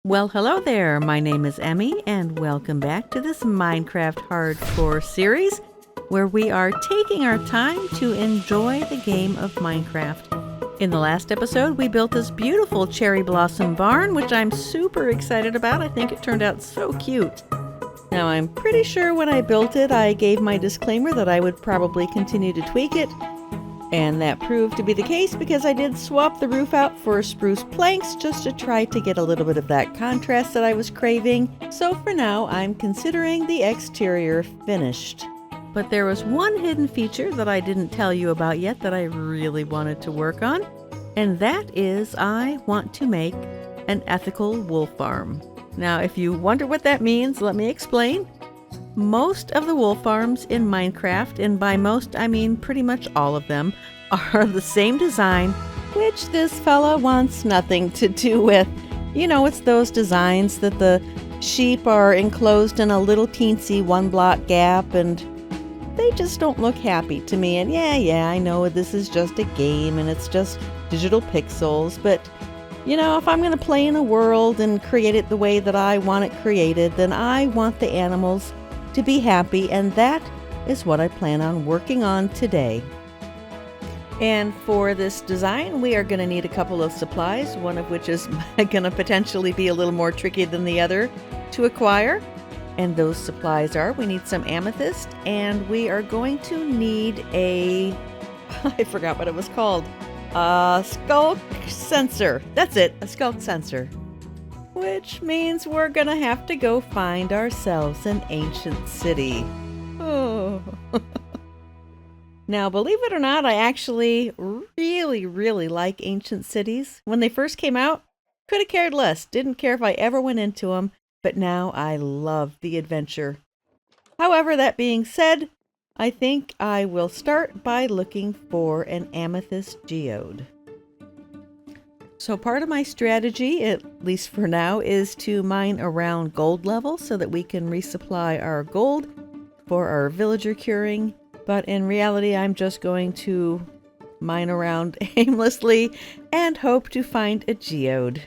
Well, hello there. My name is Emmy, and welcome back to this Minecraft Hardcore series where we are taking our time to enjoy the game of Minecraft. In the last episode, we built this beautiful cherry blossom barn, which I'm super excited about. I think it turned out so cute. Now, I'm pretty sure when I built it, I gave my disclaimer that I would probably continue to tweak it. And that proved to be the case because I did swap the roof out for spruce planks just to try to get a little bit of that contrast that I was craving. So for now, I'm considering the exterior finished. But there was one hidden feature that I didn't tell you about yet that I really wanted to work on. And that is I want to make an ethical wool farm. Now, if you wonder what that means, let me explain. Most of the wool farms in Minecraft, and by most I mean pretty much all of them, are the same design, which this fella wants nothing to do with. You know, it's those designs that the sheep are enclosed in a little teensy one-block gap, and they just don't look happy to me. And yeah, I know this is just a game and it's just digital pixels, but you know, if I'm going to play in a world and create it the way that I want it created, then I want the animals to be happy, and that is what I plan on working on today. And for this design, we are going to need a couple of supplies, one of which is going to potentially be a little more tricky than the other to acquire. And those supplies are, we need some amethyst, and we are going to need a, I forgot what it was called, a skulk sensor. That's it, a skulk sensor. Which means we're gonna have to go find ourselves an ancient city. Oh. Now, believe it or not, I actually really like ancient cities. When they first came out, could have cared less. Didn't care if I ever went into them, but now I love the adventure. However, that being said, I think I will start by looking for an amethyst geode. So part of my strategy, at least for now, is to mine around gold level so that we can resupply our gold for our villager curing. But in reality, I'm just going to mine around aimlessly and hope to find a geode.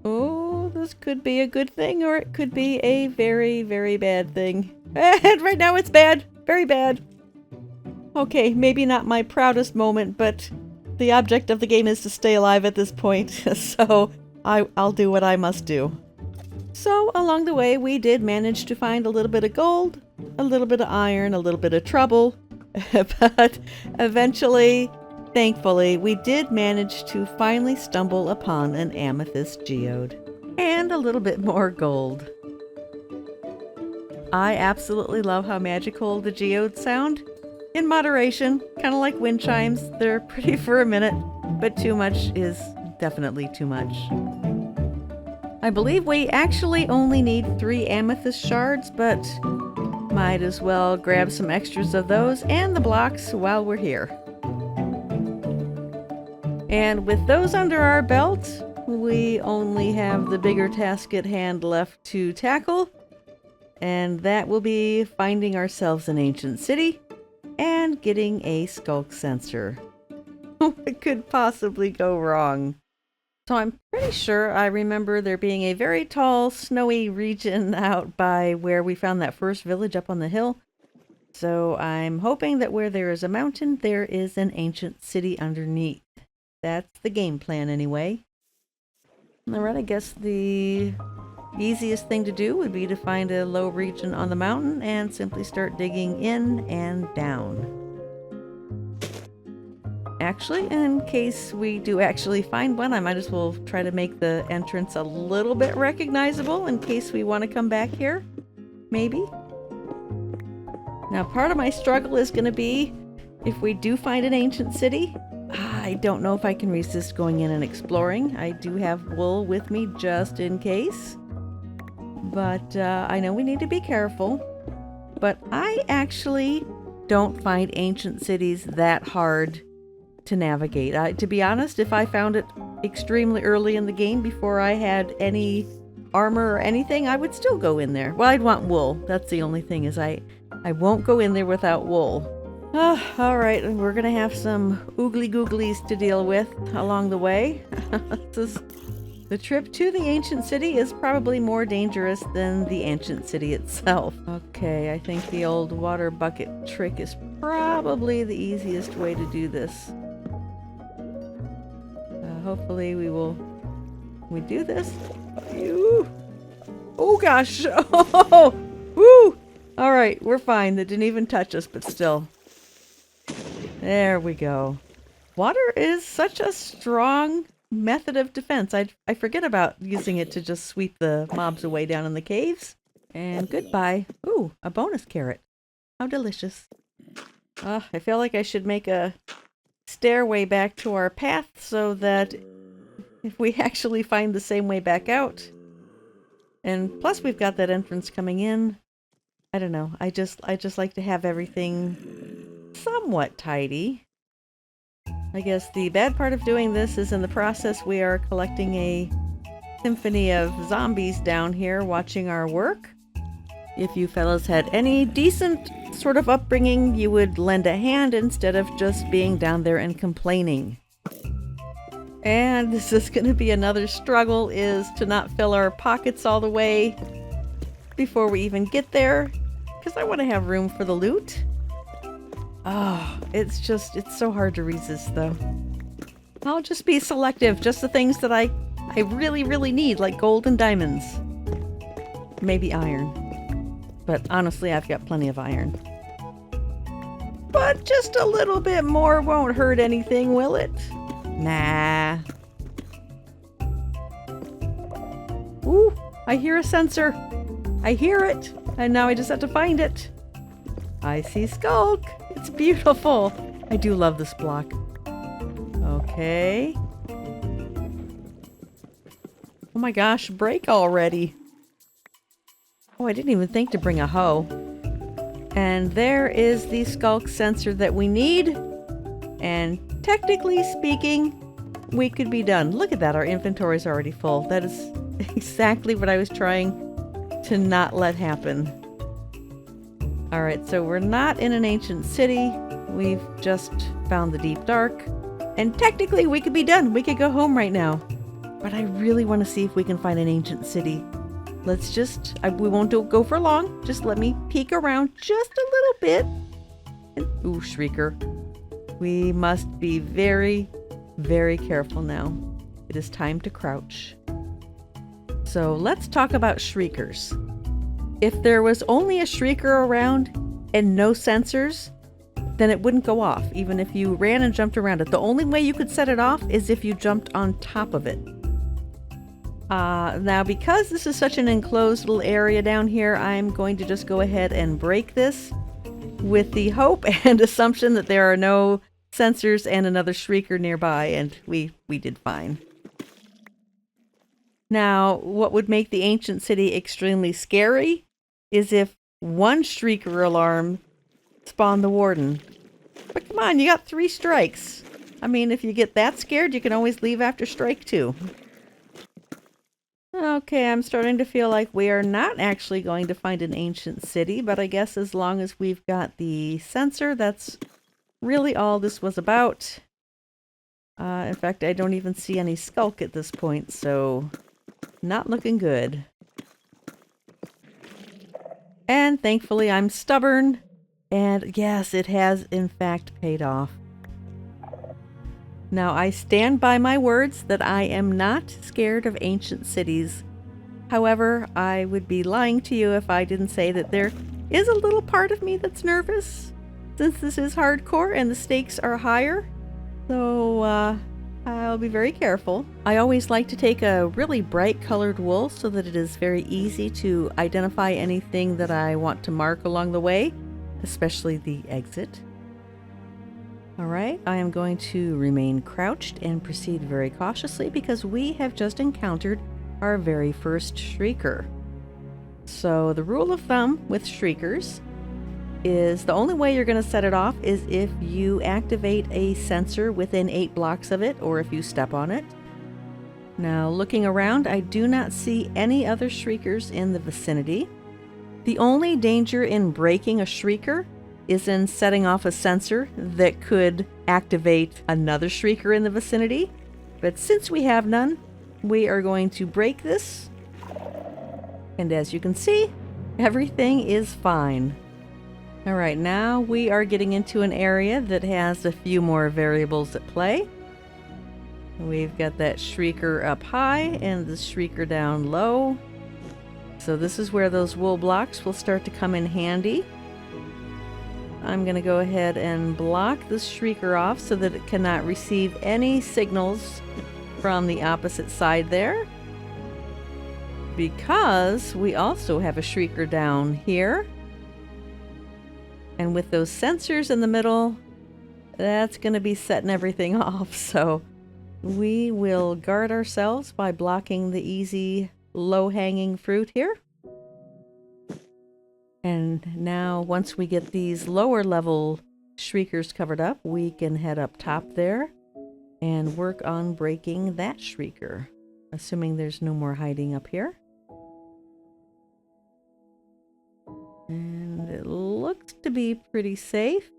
Oh, this could be a good thing, or it could be a very bad thing. And right now it's bad. Very bad. Okay, maybe not my proudest moment, but the object of the game is to stay alive at this point, so I'll do what I must do. So along the way, we did manage to find a little bit of gold, a little bit of iron, a little bit of trouble, but eventually, thankfully, we did manage to finally stumble upon an amethyst geode and a little bit more gold. I absolutely love how magical the geodes sound. In moderation, kind of like wind chimes, they're pretty for a minute, but too much is definitely too much. I believe we actually only need 3 amethyst shards, but might as well grab some extras of those and the blocks while we're here. And with those under our belt, we only have the bigger task at hand left to tackle, and that will be finding ourselves an ancient city and getting a skulk sensor. What could possibly go wrong? So I'm pretty sure I remember there being a very tall, snowy region out by where we found that first village up on the hill. So I'm hoping that where there is a mountain, there is an ancient city underneath. That's the game plan anyway. Alright, I guess the easiest thing to do would be to find a low region on the mountain and simply start digging in and down. Actually, in case we do actually find one, I might as well try to make the entrance a little bit recognizable in case we want to come back here. Maybe. Now, part of my struggle is going to be if we do find an ancient city, I don't know if I can resist going in and exploring. I do have wool with me just in case. But I know we need to be careful. But I actually don't find ancient cities that hard to navigate. To be honest, if I found it extremely early in the game before I had any armor or anything, I would still go in there. Well, I'd want wool. That's the only thing, is I won't go in there without wool. Alright, we're gonna have some oogly googlies to deal with along the way. This is The trip to the ancient city is probably more dangerous than the ancient city itself. Okay, I think the old water bucket trick is probably the easiest way to do this. Hopefully we do this. Oh gosh! Oh! Woo! Alright, we're fine. That didn't even touch us, but still. There we go. Water is such a strong method of defense. I forget about using it to just sweep the mobs away down in the caves. And goodbye. Ooh, a bonus carrot. How delicious. I feel like I should make a stairway back to our path so that if we actually find the same way back out. And plus we've got that entrance coming in. I don't know. I just like to have everything somewhat tidy. I guess the bad part of doing this is in the process we are collecting a symphony of zombies down here watching our work. If you fellas had any decent sort of upbringing, you would lend a hand instead of just being down there and complaining. And this is going to be another struggle, is to not fill our pockets all the way before we even get there, because I want to have room for the loot. Oh, it's so hard to resist though. I'll just be selective, just the things that I really, really need, like gold and diamonds. Maybe iron. But honestly, I've got plenty of iron. But just a little bit more won't hurt anything, will it? Nah. Ooh, I hear a sensor. I hear it. And now I just have to find it. I see Skulk. It's beautiful. I do love this block. Okay. Oh my gosh, break already. Oh, I didn't even think to bring a hoe. And there is the Skulk sensor that we need. And technically speaking, we could be done. Look at that, our inventory is already full. That is exactly what I was trying to not let happen. Alright, so we're not in an ancient city. We've just found the deep dark. And technically we could be done. We could go home right now. But I really want to see if we can find an ancient city. Let's just, we won't go for long. Just let me peek around just a little bit. And, ooh, Shrieker. We must be very, very careful now. It is time to crouch. So let's talk about shriekers. If there was only a shrieker around and no sensors, then it wouldn't go off, even if you ran and jumped around it. The only way you could set it off is if you jumped on top of it. Now, because this is such an enclosed little area down here, I'm going to just go ahead and break this with the hope and assumption that there are no sensors and another shrieker nearby, and we did fine. Now, what would make the ancient city extremely scary is if one shrieker alarm spawned the warden. But come on, you got 3 strikes. I mean, if you get that scared, you can always leave after strike 2. Okay, I'm starting to feel like we are not actually going to find an ancient city, but I guess as long as we've got the sensor, that's really all this was about. In fact, I don't even see any Skulk at this point, so not looking good. And thankfully I'm stubborn, and yes, it has in fact paid off. Now I stand by my words that I am not scared of ancient cities. However, I would be lying to you if I didn't say that there is a little part of me that's nervous, since this is hardcore and the stakes are higher. So I'll be very careful. I always like to take a really bright colored wool so that it is very easy to identify anything that I want to mark along the way, especially the exit. Alright, I am going to remain crouched and proceed very cautiously because we have just encountered our very first shrieker. So the rule of thumb with shriekers is the only way you're going to set it off is if you activate a sensor within 8 blocks of it, or if you step on it. Now, looking around, I do not see any other shriekers in the vicinity. The only danger in breaking a shrieker is in setting off a sensor that could activate another shrieker in the vicinity. But since we have none, we are going to break this. And as you can see, everything is fine. All right, now we are getting into an area that has a few more variables at play. We've got that shrieker up high and the shrieker down low. So this is where those wool blocks will start to come in handy. I'm going to go ahead and block the shrieker off so that it cannot receive any signals from the opposite side there. Because we also have a shrieker down here. And with those sensors in the middle, that's going to be setting everything off. So we will guard ourselves by blocking the easy low-hanging fruit here. And now once we get these lower level shriekers covered up, we can head up top there and work on breaking that shrieker, assuming there's no more hiding up here. And it looks to be pretty safe.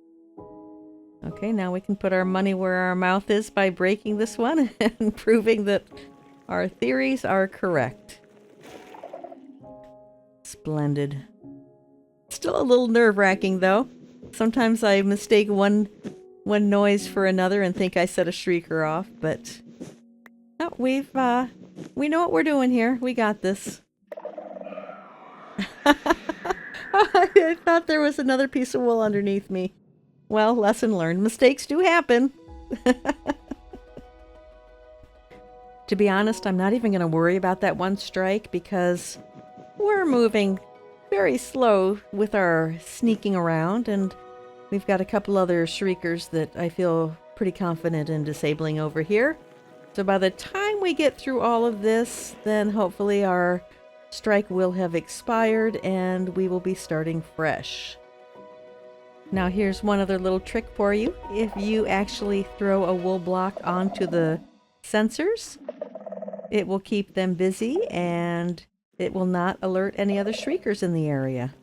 Okay, now we can put our money where our mouth is by breaking this one and proving that our theories are correct. Splendid. Still a little nerve-wracking though. Sometimes I mistake one noise for another and think I set a shrieker off, but oh, we know what we're doing here. We got this. I thought there was another piece of wool underneath me. Well, lesson learned. Mistakes do happen. To be honest, I'm not even going to worry about that one strike because we're moving very slow with our sneaking around, and we've got a couple other shriekers that I feel pretty confident in disabling over here. So by the time we get through all of this, then hopefully our strike will have expired and we will be starting fresh. Now here's one other little trick for you. If you actually throw a wool block onto the sensors, it will keep them busy and it will not alert any other shriekers in the area.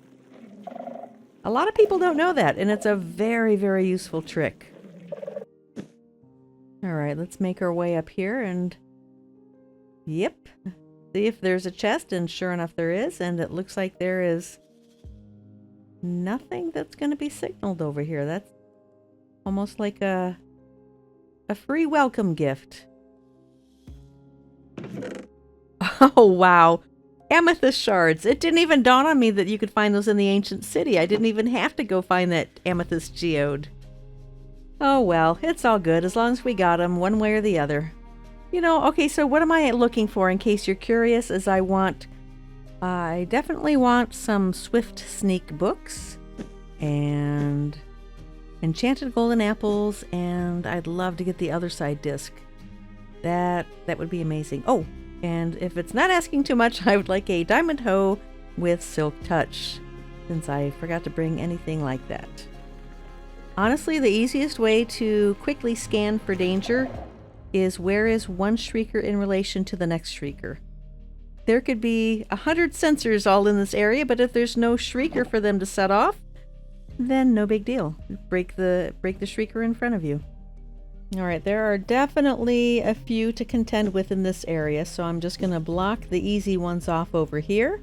A lot of people don't know that, and it's a very, very useful trick. All right, let's make our way up here and yep, see if there's a chest, and sure enough there is, and it looks like there is nothing that's going to be signaled over here. That's almost like a free welcome gift. Oh, wow. Amethyst shards. It didn't even dawn on me that you could find those in the ancient city. I didn't even have to go find that amethyst geode. Oh, well, it's all good as long as we got them one way or the other. You know, okay, so what am I looking for in case you're curious is I definitely want some Swift Sneak books and enchanted golden apples, and I'd love to get the other side disc. That would be amazing. Oh, and if it's not asking too much, I would like a diamond hoe with silk touch, since I forgot to bring anything like that. Honestly, the easiest way to quickly scan for danger is where is one shrieker in relation to the next shrieker. There could be 100 sensors all in this area, but if there's no shrieker for them to set off, then no big deal. Break the shrieker in front of you. All right, there are definitely a few to contend with in this area, so I'm just going to block the easy ones off over here.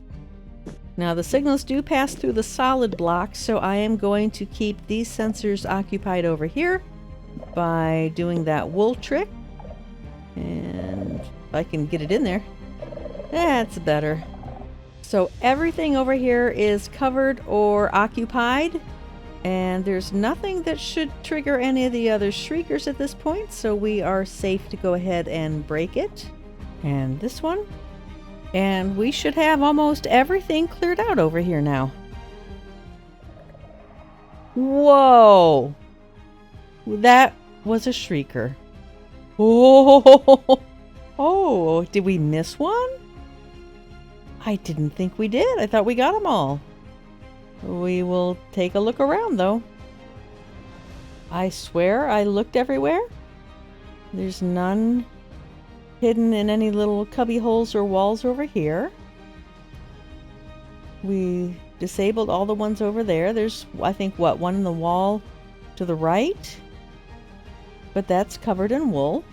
Now the signals do pass through the solid blocks, so I am going to keep these sensors occupied over here by doing that wool trick. And if I can get it in there, that's better. So everything over here is covered or occupied, and there's nothing that should trigger any of the other shriekers at this point, so we are safe to go ahead and break it. And this one. And we should have almost everything cleared out over here now. Whoa! That was a shrieker. Oh! Oh, did we miss one? I didn't think we did. I thought we got them all. We will take a look around, though. I swear I looked everywhere. There's none hidden in any little cubby holes or walls over here. We disabled all the ones over there. There's, I think, what, one in the wall to the right? But that's covered in wool.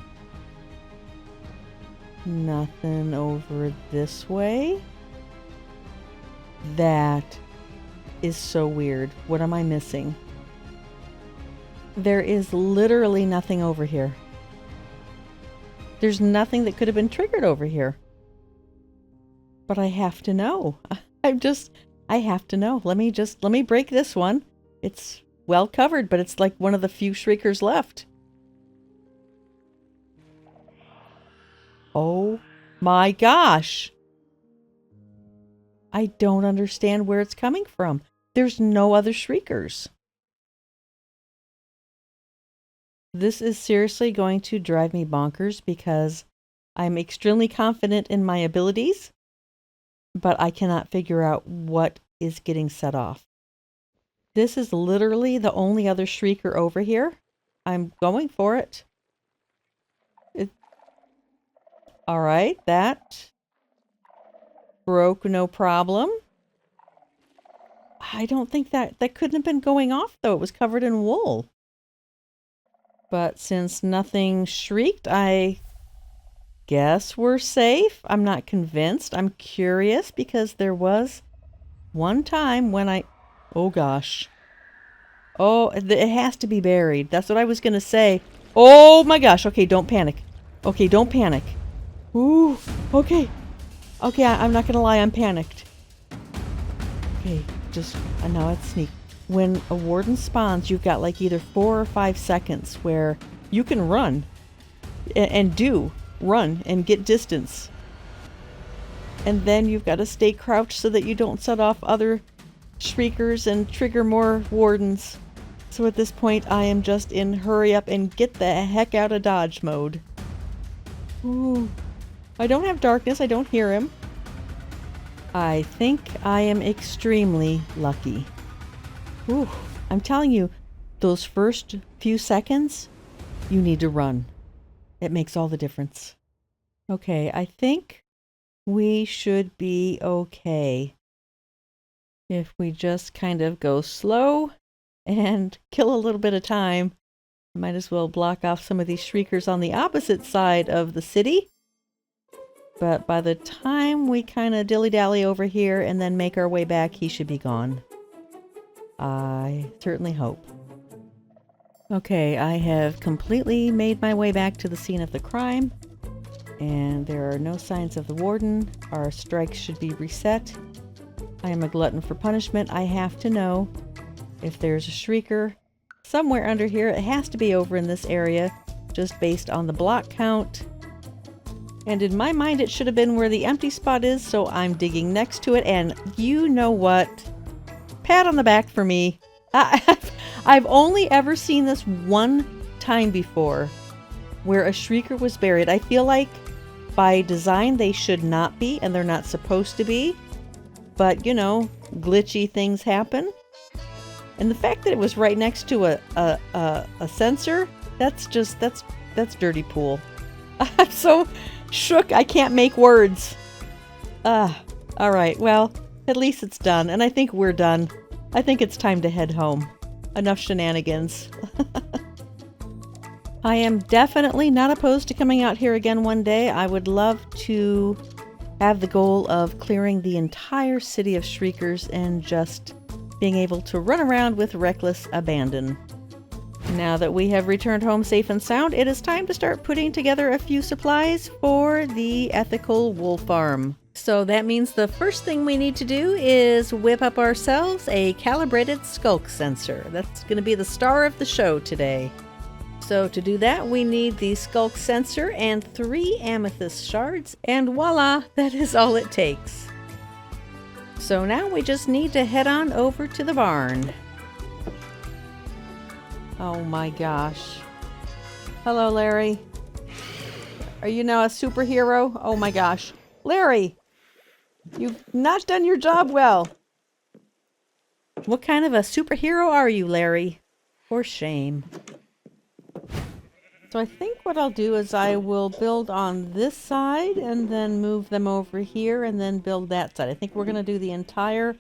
Nothing over this way. That is so weird. What am I missing? There is literally nothing over here. There's nothing that could have been triggered over here. But I have to know. I have to know. Let me break this one. It's well covered, but it's like one of the few shriekers left. Oh my gosh. I don't understand where it's coming from. There's no other shriekers. This is seriously going to drive me bonkers because I'm extremely confident in my abilities, but I cannot figure out what is getting set off. This is literally the only other shrieker over here. I'm going for it. All right, that broke no problem. I don't think that couldn't have been going off, though. It was covered in wool. But since nothing shrieked, I guess we're safe. I'm not convinced. I'm curious because there was one time when oh gosh. Oh, it has to be buried. That's what I was going to say. Oh my gosh. Okay, don't panic. Okay, don't panic. Ooh, okay. Okay, I'm not going to lie. I'm panicked. Okay, just, now let's sneak. When a warden spawns, you've got like either 4 or 5 seconds where you can run and run and get distance. And then you've got to stay crouched so that you don't set off other shriekers and trigger more wardens. So at this point, I am just in hurry up and get the heck out of dodge mode. Ooh. I don't have darkness. I don't hear him. I think I am extremely lucky. Ooh, I'm telling you, those first few seconds, you need to run. It makes all the difference. Okay, I think we should be okay. If we just kind of go slow and kill a little bit of time, might as well block off some of these shriekers on the opposite side of the city. But by the time we kind of dilly-dally over here and then make our way back, he should be gone. I certainly hope. Okay, I have completely made my way back to the scene of the crime, and there are no signs of the warden. Our strikes should be reset. I am a glutton for punishment. I have to know if there's a shrieker somewhere under here. It has to be over in this area, just based on the block count. And in my mind, it should have been where the empty spot is, so I'm digging next to it, and you know what? Pat on the back for me. I've only ever seen this one time before where a shrieker was buried. I feel like by design they should not be, and they're not supposed to be. But, you know, glitchy things happen. And the fact that it was right next to a sensor, that's dirty pool. I'm so shook I can't make words. All right, well, at least it's done, and I think we're done. I think it's time to head home. Enough shenanigans. I am definitely not opposed to coming out here again one day. I would love to have the goal of clearing the entire city of shriekers and just being able to run around with reckless abandon. Now that we have returned home safe and sound, it is time to start putting together a few supplies for the ethical wool farm. So that means the first thing we need to do is whip up ourselves a calibrated skulk sensor. That's going to be the star of the show today. So to do that, we need the skulk sensor and 3 amethyst shards, and voila, that is all it takes. So now we just need to head on over to the barn. Oh my gosh. Hello, Larry. Are you now a superhero? Oh my gosh. Larry! You've not done your job well. What kind of a superhero are you, Larry? For shame. So I think what I'll do is I will build on this side and then move them over here and then build that side. I think we're going to do the entire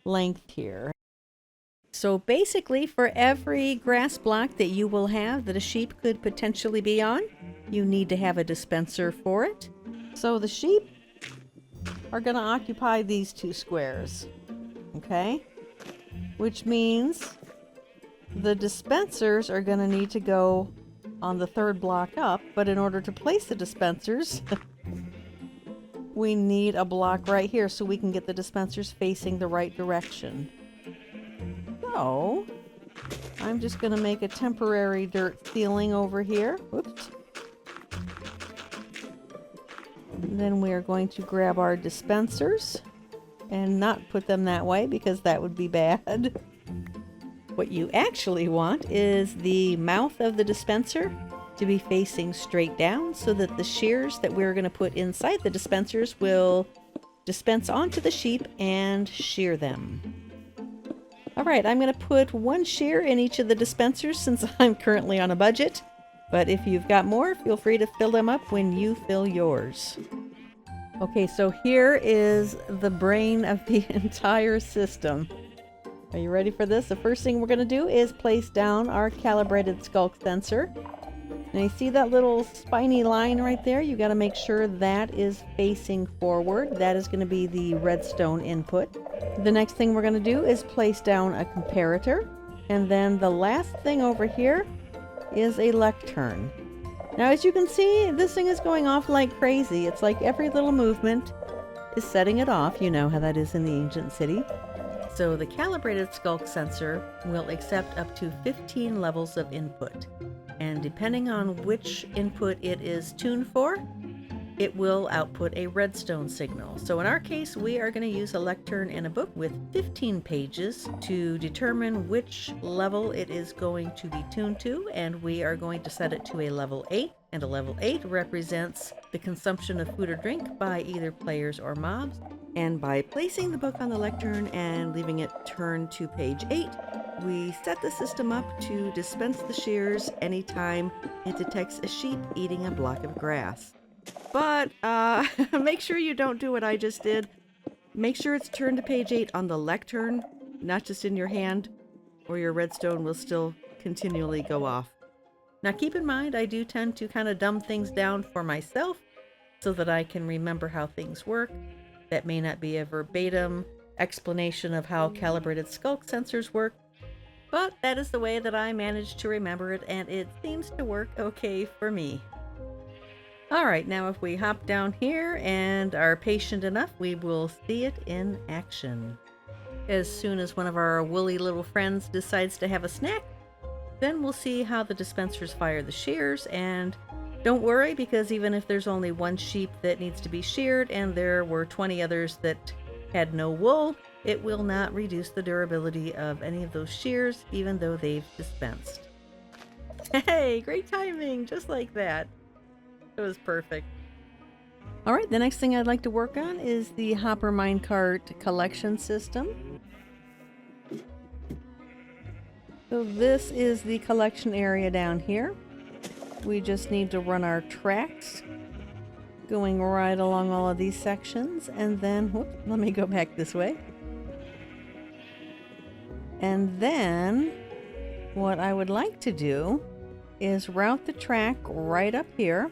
length here. So basically, for every grass block that you will have that a sheep could potentially be on, you need to have a dispenser for it. So the sheep are going to occupy these two squares, okay? Which means the dispensers are going to need to go on the third block up, but in order to place the dispensers, we need a block right here so we can get the dispensers facing the right direction. So, I'm just going to make a temporary dirt ceiling over here. Whoops. And then we are going to grab our dispensers and not put them that way because that would be bad. What you actually want is the mouth of the dispenser to be facing straight down so that the shears that we're going to put inside the dispensers will dispense onto the sheep and shear them. Alright, I'm going to put one shear in each of the dispensers since I'm currently on a budget, but if you've got more, feel free to fill them up when you fill yours. Okay, so here is the brain of the entire system. Are you ready for this? The first thing we're going to do is place down our calibrated skulk sensor. Now you see that little spiny line right there? You got to make sure that is facing forward. That is going to be the redstone input. The next thing we're going to do is place down a comparator. And then the last thing over here is a lectern. Now as you can see, this thing is going off like crazy. It's like every little movement is setting it off. You know how that is in the ancient city. So the calibrated skulk sensor will accept up to 15 levels of input. And depending on which input it is tuned for, it will output a redstone signal. So in our case, we are going to use a lectern and a book with 15 pages to determine which level it is going to be tuned to, and we are going to set it to a level 8, and a level 8 represents the consumption of food or drink by either players or mobs. And by placing the book on the lectern and leaving it turned to page 8, we set the system up to dispense the shears anytime it detects a sheep eating a block of grass. But make sure you don't do what I just did. Make sure it's turned to page 8 on the lectern, not just in your hand, or your redstone will still continually go off. Now keep in mind, I do tend to kind of dumb things down for myself so that I can remember how things work. That may not be a verbatim explanation of how calibrated skulk sensors work, but that is the way that I managed to remember it, and it seems to work okay for me. Alright, now if we hop down here and are patient enough, we will see it in action. As soon as one of our woolly little friends decides to have a snack, then we'll see how the dispensers fire the shears, and don't worry, because even if there's only one sheep that needs to be sheared and there were 20 others that had no wool, it will not reduce the durability of any of those shears, even though they've dispensed. Hey, great timing, just like that. It was perfect. Alright, the next thing I'd like to work on is the hopper minecart collection system. So this is the collection area down here. We just need to run our tracks going right along all of these sections, and then, whoops, let me go back this way. And then what I would like to do is route the track right up here.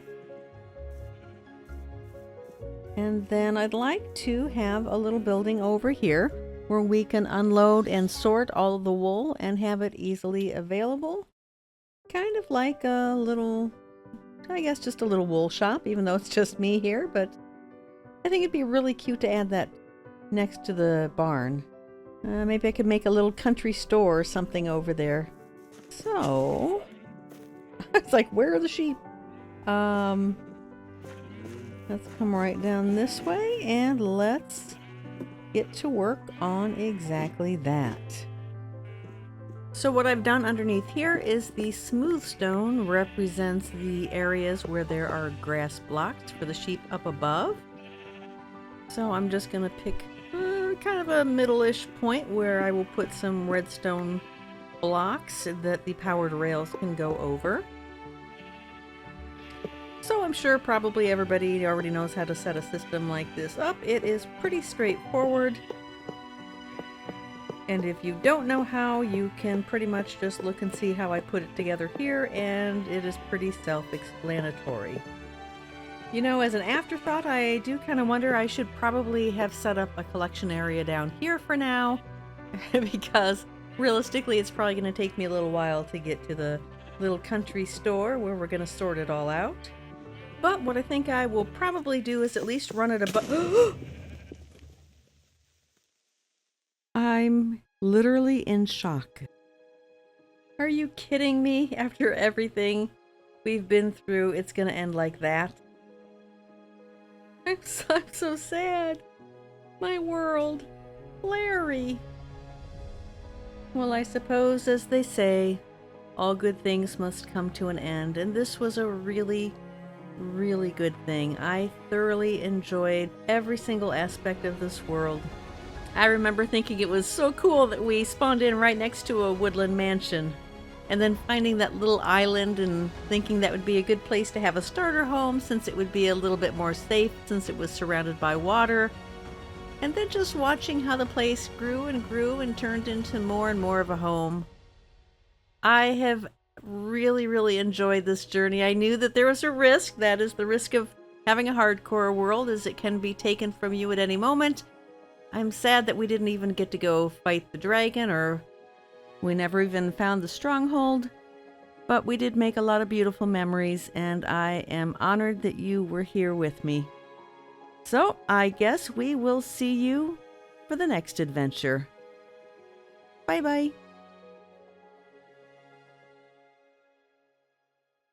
And then I'd like to have a little building over here where we can unload and sort all of the wool and have it easily available. Kind of like a little, I guess just a little wool shop, even though it's just me here, but I think it'd be really cute to add that next to the barn. Maybe I could make a little country store or something over there. So, it's like, where are the sheep? Let's come right down this way and let's get to work on exactly that. So what I've done underneath here is the smooth stone represents the areas where there are grass blocks for the sheep up above. So I'm just going to pick kind of a middle-ish point where I will put some redstone blocks that the powered rails can go over. So I'm sure probably everybody already knows how to set a system like this up. It is pretty straightforward. And if you don't know how, you can pretty much just look and see how I put it together here, and it is pretty self-explanatory. You know, as an afterthought, I do kind of wonder I should probably have set up a collection area down here for now because realistically, it's probably going to take me a little while to get to the little country store where we're going to sort it all out. But what I think I will probably do is at least run it above. I'm literally in shock. Are you kidding me? After everything we've been through, it's going to end like that? I'm so sad. My world. Larry. Well, I suppose, as they say, all good things must come to an end, and this was a really, really good thing. I thoroughly enjoyed every single aspect of this world. I remember thinking it was so cool that we spawned in right next to a woodland mansion, and then finding that little island and thinking that would be a good place to have a starter home since it would be a little bit more safe since it was surrounded by water. And then just watching how the place grew and turned into more and more of a home. I have really, really enjoyed this journey. I knew that there was a risk. That is the risk of having a hardcore world, as it can be taken from you at any moment. I'm sad that we didn't even get to go fight the dragon, or we never even found the stronghold. But we did make a lot of beautiful memories, and I am honored that you were here with me. So, I guess we will see you for the next adventure. Bye-bye.